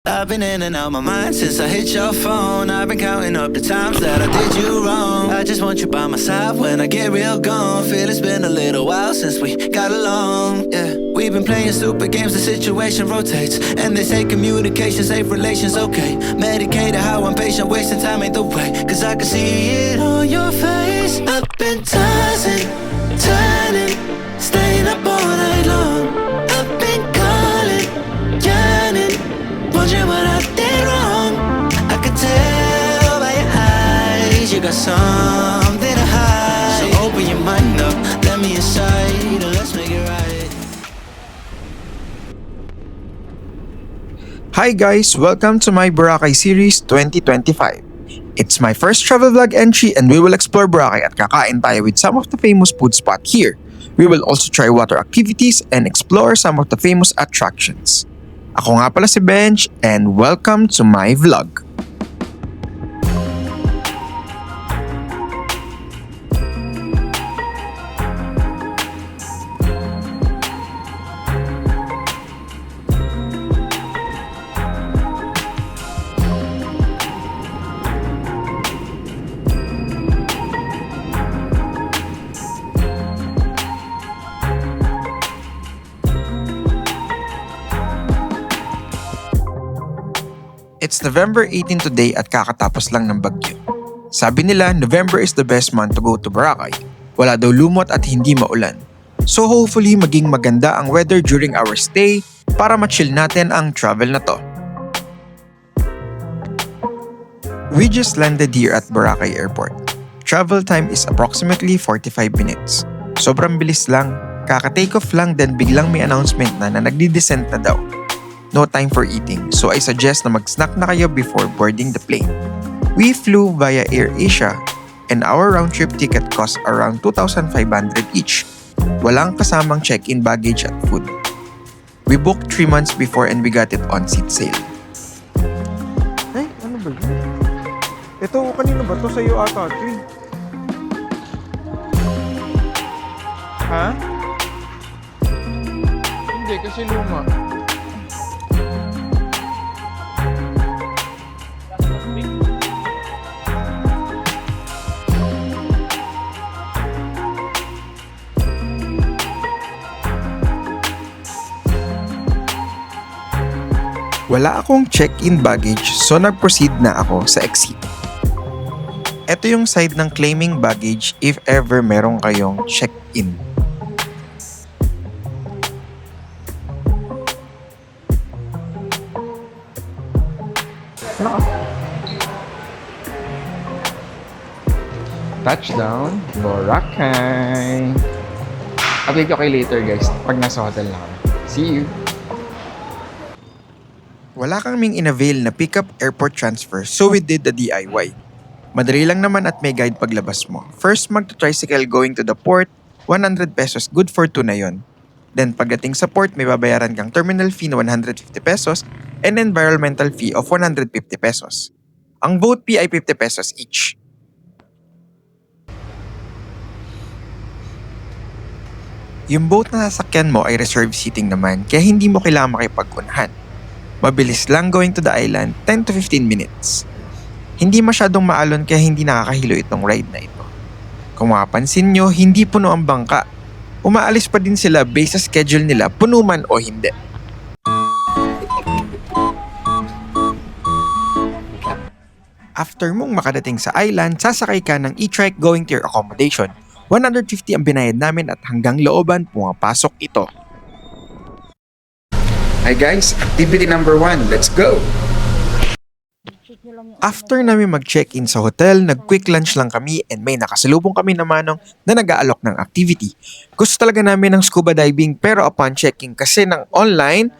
I've been in and out my mind since I hit your phone. I've been counting up the times that I did you wrong. I just want you by my side when I get real gone. Feel it's been a little while since we got along. Yeah, we've been playing stupid games, the situation rotates, and they say communication, safe relations, okay. Medicated how I'm patient, wasting time ain't the way. Cause I can see it on your face. I've been tossing, turning, staying up all night long. I've been calling, yearning, wondering what I did wrong. I could tell by your eyes you got something to hide. So open your mind up, let me inside, and let's make it right. Hi guys! Welcome to my Boracay Series 2025. It's my first travel vlog entry and we will explore Boracay at kakain tayo with some of the famous food spot here. We will also try water activities and explore some of the famous attractions. Ako nga pala si Bench and welcome to my vlog. It's November 18 today at kakatapos lang ng bagyo. Sabi nila, November is the best month to go to Boracay. Wala daw lumot at hindi maulan. So hopefully maging maganda ang weather during our stay para ma-chill natin ang travel na to. We just landed here at Boracay Airport. Travel time is approximately 45 minutes. Sobrang bilis lang. Kaka-take off lang then biglang may announcement na nagdi-descent na daw. No time for eating, so I suggest na mag-snack na kayo before boarding the plane. We flew via AirAsia and our round-trip ticket cost around 2,500 each. Walang kasamang check-in baggage at food. We booked 3 months before and we got it on seat sale. Ay, ano ba yun? Ito, kanino ba to? Sa'yo ata, Tree. Ha? Hindi, kasi luma. Wala akong check-in baggage so nag-proceed na ako sa exit. Ito yung side ng claiming baggage if ever meron kayong check-in. Touchdown, Boracay. Update ko kayo later guys, pag nasa hotel na kami. See you! Wala kaming in-avail na pick-up airport transfer so we did the DIY. Madali lang naman at may guide paglabas mo. First mag-tricycle going to the port, 100 pesos, good for 2 na yon. Then pagdating sa port may babayaran kang terminal fee na 150 pesos and environmental fee of 150 pesos. Ang boat fee ay 50 pesos each. Yung boat na sasakyan mo ay reserved seating naman kaya hindi mo kailangan makipag-unahan. Mabilis lang going to the island, 10 to 15 minutes. Hindi masyadong maalon kaya hindi nakakahilo itong ride na ito. Kung mapapansin nyo, hindi puno ang bangka. Umaalis pa din sila based sa schedule nila, puno man o hindi. After mong makadating sa island, sasakay ka ng e-trike going to your accommodation. 150 ang binayad namin at hanggang looban pumapasok ito. Hi guys, activity number 1, let's go! After namin mag-check-in sa hotel, nag-quick lunch lang kami and may nakasalubong kami na manong na nag-aalok ng activity. Gusto talaga namin ng scuba diving pero upon checking kasi ng online,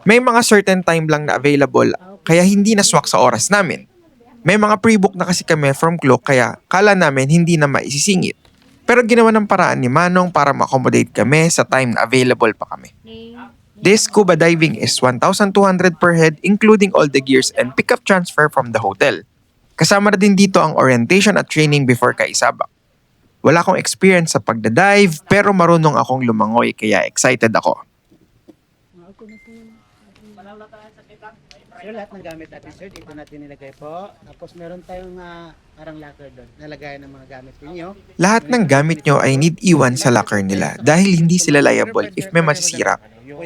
may mga certain time lang na available kaya hindi naswak sa oras namin. May mga pre-book na kasi kami from Klook kaya kala namin hindi na maisisingit. Pero ginawa ng paraan ni Manong para ma-accommodate kami sa time na available pa kami. This scuba diving is 1,200 per head including all the gears and pick-up transfer from the hotel. Kasama na din dito ang orientation at training before kaisabak. Wala akong experience sa pagdadive pero marunong akong lumangoy kaya excited ako. Sir, lahat ng gamit natin, sir, dito natin nilagay po. Tapos meron tayong parang locker doon, nalagayan ng mga gamit ninyo. Lahat ng gamit nyo ay need iwan sa locker nila dahil hindi sila liable if may masisira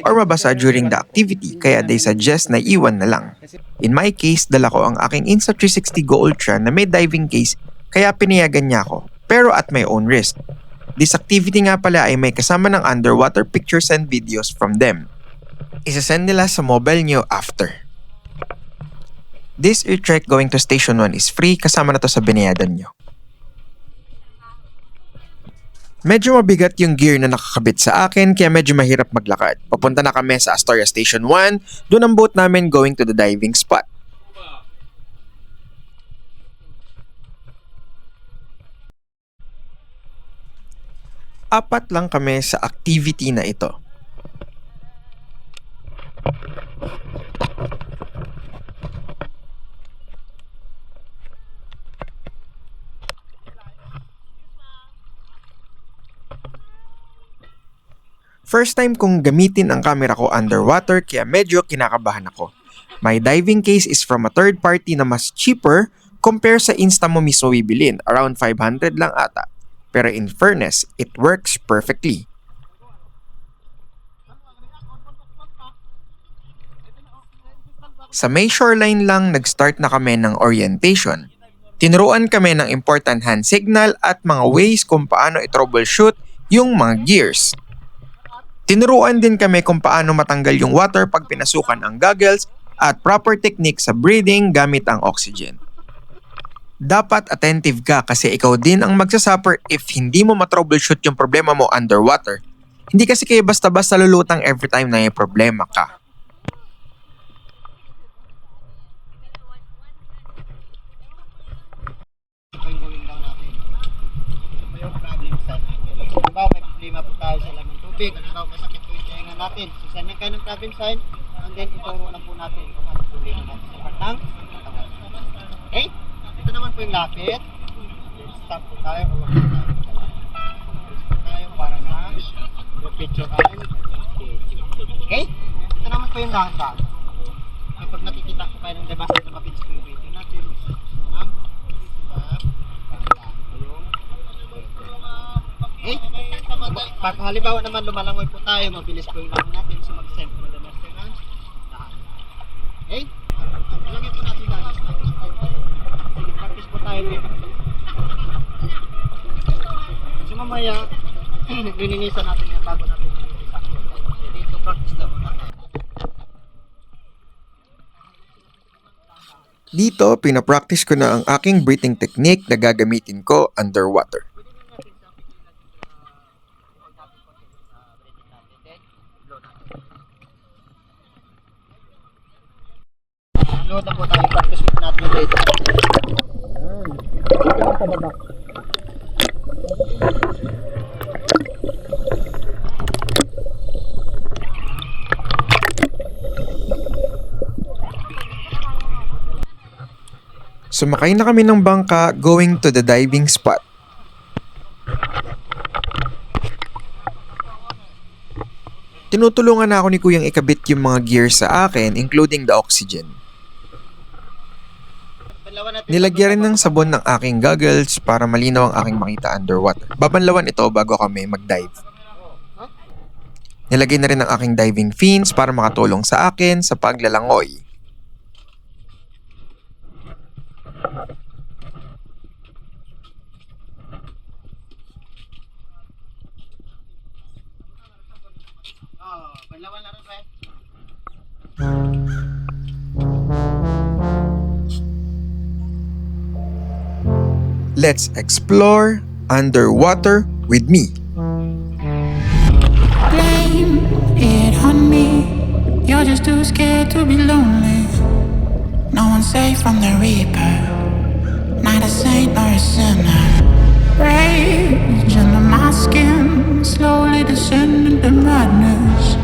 or mabasa during the activity, kaya they suggest na iwan na lang. In my case, dala ko ang aking Insta360 Go Ultra na may diving case kaya pinayagan niya ako, pero at my own risk. This activity nga pala ay may kasama ng underwater pictures and videos from them. Isasend nila sa mobile nyo after. This e-trek going to Station 1 is free, kasama na to sa binayadan nyo. Medyo mabigat yung gear na nakakabit sa akin kaya medyo mahirap maglakad. Papunta na kami sa Astoria Station 1, doon ang boat namin going to the diving spot. Apat lang kami sa activity na ito. First time kong gamitin ang camera ko underwater kaya medyo kinakabahan ako. My diving case is from a third party na mas cheaper compare sa Insta mo mismo bibilin, around 500 lang ata. Pero in fairness, it works perfectly. Sa may shoreline lang nag-start na kami ng orientation. Tinuruan kami ng important hand signal at mga ways kung paano i-troubleshoot yung mga gears. Tinuruan din kami kung paano matanggal yung water pag pinasukan ang goggles at proper technique sa breathing gamit ang oxygen. Dapat attentive ka kasi ikaw din ang magsasuffer if hindi mo matroubleshoot yung problema mo underwater. Hindi kasi kayo basta-basta lulutang every time na may problema ka. Halimbawa, may problema po tayo sa lamang tubig. Halimbawa, masakit po yung tenga natin. Susanin kayo ng problem sign, and then ituro lang po natin kung anong problema natin sa part ng katawan. Okay? Ito naman po yung lapit. Stop po tayo o wag po tayo. Stop po tayo para na repeat your time. Okay? Ito naman po yung dahan-dahan. Kapag nakikita ko kayo ng demonstrate na mabilis po yung video natin, ma'am, stop. Okay? Pag halimbawa naman lumalangoy po tayo, mabilis po yung langoy natin, so mag-send po na master runs. Okay? Talagyan po natin danas natin. Sige, practice po tayo dito. So mamaya, nilinisan natin yan bago natin nilinisan. So dito, practice lang muna tayo. Dito, pinapractice ko na ang aking breathing technique na gagamitin ko underwater. Load na po tayo, practice with natin dito. Dito lang pababa. Sumakay na kami ng bangka going to the diving spot. Tinutulungan na ako ni Kuyang ikabit yung mga gears sa akin, including the oxygen. Nilagyan rin ng sabon ng aking goggles para malinaw ang aking makita underwater. Babanlawan ito bago kami mag-dive. Nilagay na rin ang aking diving fins para makatulong sa akin sa paglalangoy. Banlawan na rin ba? Let's explore underwater with me. Blame it on me. You're just too scared to be lonely. No one's safe from the reaper. Not a saint nor a sinner. Rage under my skin, slowly descend into madness.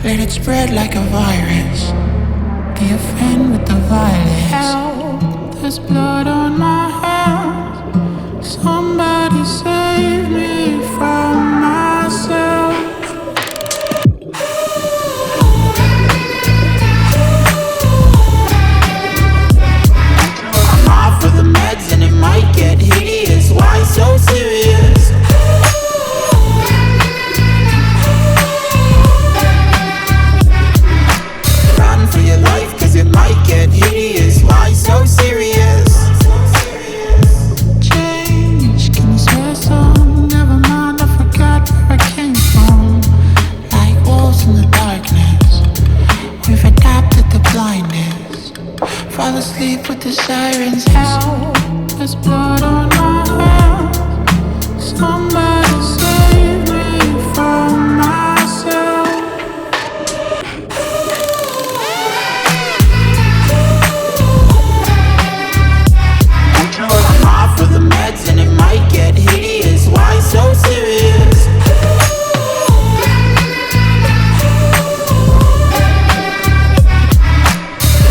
Let it spread like a virus. Be a friend with the violence. Help, there's blood on my hands. Somebody save me from myself. Fall asleep with the sirens out. There's blood on my hands. Somebody save me from myself. I'm off with the meds and it might get hideous. Why so serious?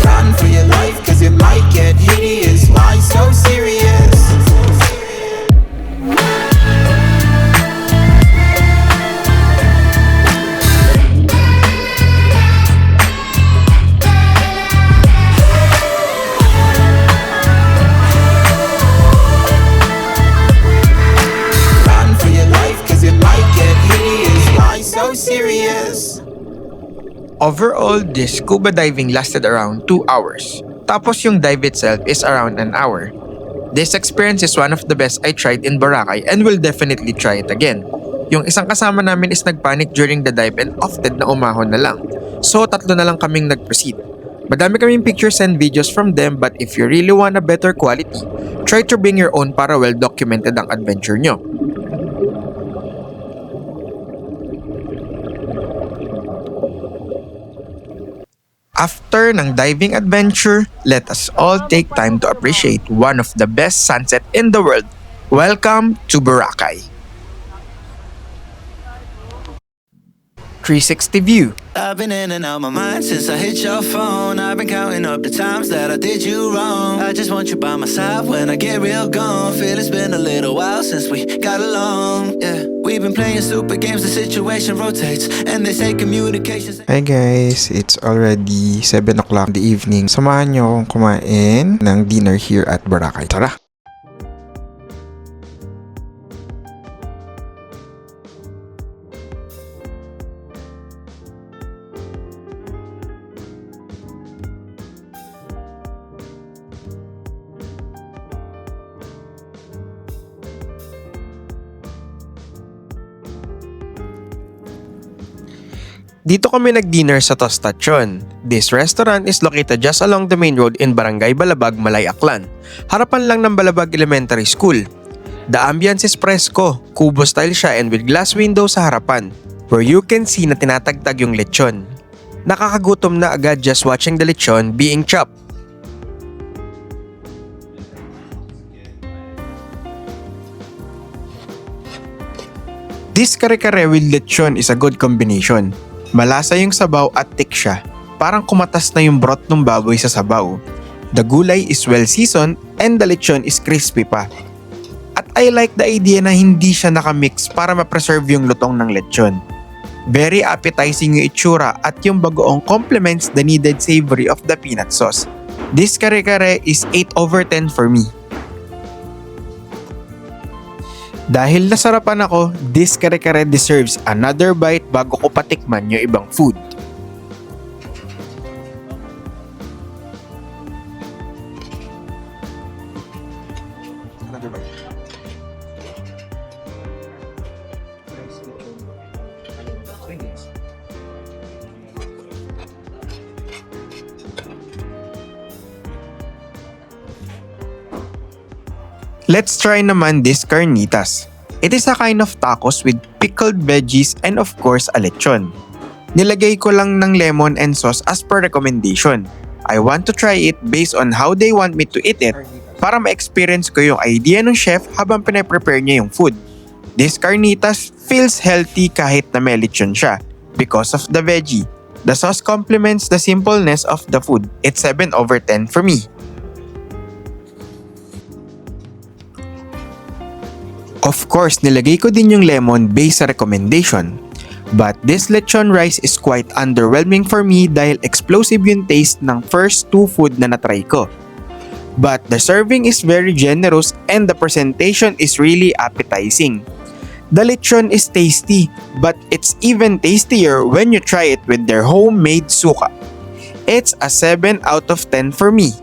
Run for your life, cause it might get hideous. Why so serious? Run for your life, cause it might get hideous. Why so serious? Overall, this scuba diving lasted around 2 hours. Tapos yung dive itself is around an hour. This experience is one of the best I tried in Boracay and will definitely try it again. Yung isang kasama namin is nagpanic during the dive and opted na umahon na lang. So tatlo na lang kaming nag-proceed. Madami kaming pictures and videos from them, but if you really want a better quality, try to bring your own para well documented ang adventure nyo. After ng diving adventure, let us all take time to appreciate one of the best sunset in the world. Welcome to Boracay. 360 view. I've been in and out my mind since I hit your phone. I've been counting up the times that I did you wrong. I just want you by my side when I get real gone. Feel it's been a little while since we got along. Yeah, we've been playing super games, the situation rotates, and they say communications. Hi guys, it's already 7 o'clock in the evening. Samahan nyo akong kumain ng dinner here at Boracay. Tara! Dito kami nag-dinner sa Tostachon. This restaurant is located just along the main road in Barangay Balabag, Malay, Aklan. Harapan lang ng Balabag Elementary School. The ambience is presko, kubo style siya and with glass window sa harapan, where you can see na tinatagtag yung lechon. Nakakagutom na agad just watching the lechon being chopped. This kare-kare with lechon is a good combination. Malasa yung sabaw at thick siya. Parang kumatas na yung broth ng baboy sa sabaw. The gulay is well seasoned and the lechon is crispy pa. At I like the idea na hindi siya nakamix para ma-preserve yung lutong ng lechon. Very appetizing yung itsura at yung bagoong complements the needed savory of the peanut sauce. This kare-kare is 8/10 for me. Dahil nasarapan ako, this kare-kare deserves another bite bago ko patikman yung ibang food. Another bite. Let's try naman this carnitas. It is a kind of tacos with pickled veggies and of course a lechon. Nilagay ko lang ng lemon and sauce as per recommendation. I want to try it based on how they want me to eat it para ma-experience ko yung idea ng chef habang pinaprepare niya yung food. This carnitas feels healthy kahit na may lechon siya because of the veggie. The sauce complements the simpleness of the food. It's 7/10 for me. Of course, nilagay ko din yung lemon based sa recommendation. But this lechon rice is quite underwhelming for me dahil explosive yung taste ng first two food na natry ko. But the serving is very generous and the presentation is really appetizing. The lechon is tasty, but it's even tastier when you try it with their homemade suka. It's a 7/10 for me.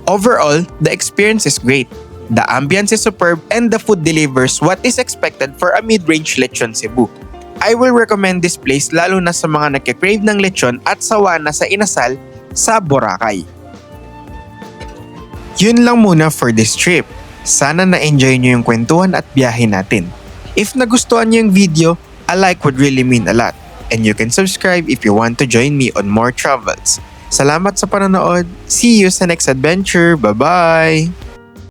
Overall, the experience is great. The ambience is superb and the food delivers what is expected for a mid-range lechon Cebu. I will recommend this place lalo na sa mga nagkikrave ng lechon at sawa na sa inasal sa Boracay. Yun lang muna for this trip. Sana na-enjoy nyo yung kwentuhan at biyahe natin. If nagustuhan nyo yung video, a like would really mean a lot. And you can subscribe if you want to join me on more travels. Salamat sa panonood. See you sa next adventure. Bye-bye!